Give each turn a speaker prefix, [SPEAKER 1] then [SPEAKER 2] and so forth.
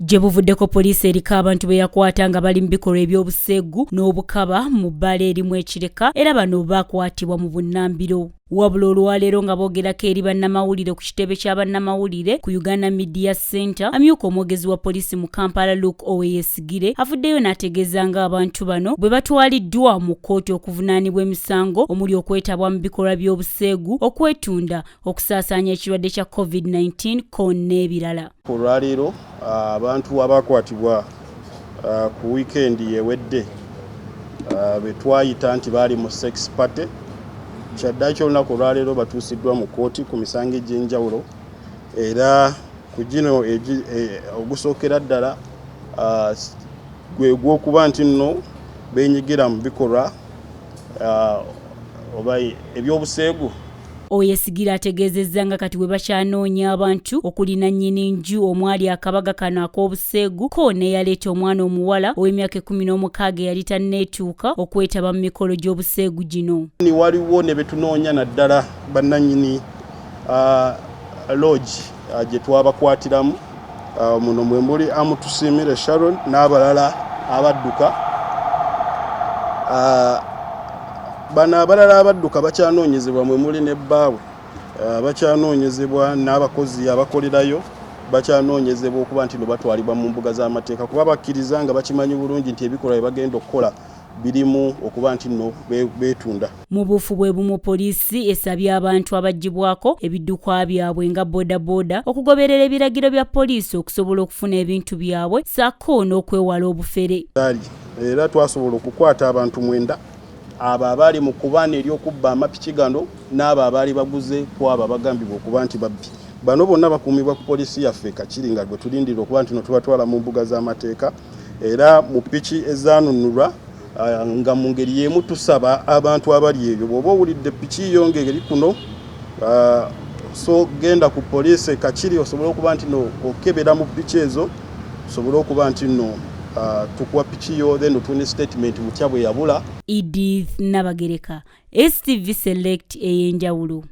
[SPEAKER 1] gye buvuddeko poliisi eriko abantu be yakwata nga bali mu bikolwa eby'obuseegu n'obukaba mu bbala erimu ekireka era bano baakwatibwa mu bunnambiro. Wabula olwaleero nga boogerako eri bannamawulire ku kitebe kya bannamawulire ku Uganda Media Center, amyuka omwogezi wa poliisi mu Kampala Luke Oweyesigire avuddeyo n'ategeeza nga abantu bano bwe batwaliddwa mu kkooti okuvunaanibwa emisango omuli okwetabwa mu bikolwa by'obuseegu, okwetunda, okusaasaanya ekirwadde kya COVID-19 ko n'ebirala.
[SPEAKER 2] Olwaleero abantu abakwatibwa ku wiikendi ewedde be twayita nti baali mu sex party, kyaddaaki olunaku olwaleero batuusiddwa mu kkooti ku misango egy'enjawulo, era ku gino ogusookera ddala gwe gw'okuba nti nno beenyigira mu bikolwa oba eby'obuseegu.
[SPEAKER 1] Oyesigire ategeezezza nga kati bwe bakyanoonya abantu okuli nannyini nju omwali akabaga kano ak'obuseegu ko n'eyaleeta omwana omuwala ow'emyaka 16 eyali tanneetuuka okwetaba mu mikolo gy'obuseegu gino.
[SPEAKER 2] Waliwo ne betunoonya naddala bannannyini lodge gye twabakwatiramu, muno mwe muli Amutusiimire Sharon n'abalala abadduka. Bano abalala abadduka bakyanoonyezebwa mwe muli ne bbaabwe, bakyanoonyezebwa n'abakozi abakolerayo, bakyanoonyezebwa okuba nti no batwalibwa mu mbuga z'amateeka kuba bakkiriza nga bakimanyi bulungi nti ebikolwa bye bagenda okukola birimu okuba nti no beetunda. Mu
[SPEAKER 1] buufu bwe bumu poliisi esabye abantu abaggyibwako ebidduka byabwe nga bodaboda okugoberera ebiragiro bya poliisi okusobola okufuna ebintu byabwe ssaako n'okwewala obufere.
[SPEAKER 2] Era twasobola okukwata abantu 9 abo abaali mu kubaana ery'okubba amapiki gano n'abo abaali baguze ku abo abagambibwa okuba nti babbi. Bano bonna bakuumibwa ku poliisi yaffe Kakiri nga gwe tulindira okuba nti no tubatwala mu mbuga z'amateeka, era mu piki ezaanunulwa nga mu ngeri y'emu tusaba abantu abali ebyo bw'oba owulidde piki yo ngeri kuno so genda ku poliisi Kakiri osobole okuba nti no okebera mu piki ezo osobole okuba nti no tukuwa piki yo then otune statement butya bwe yabula.
[SPEAKER 1] Edith Nabagereka, STV Select ey'enjawulo.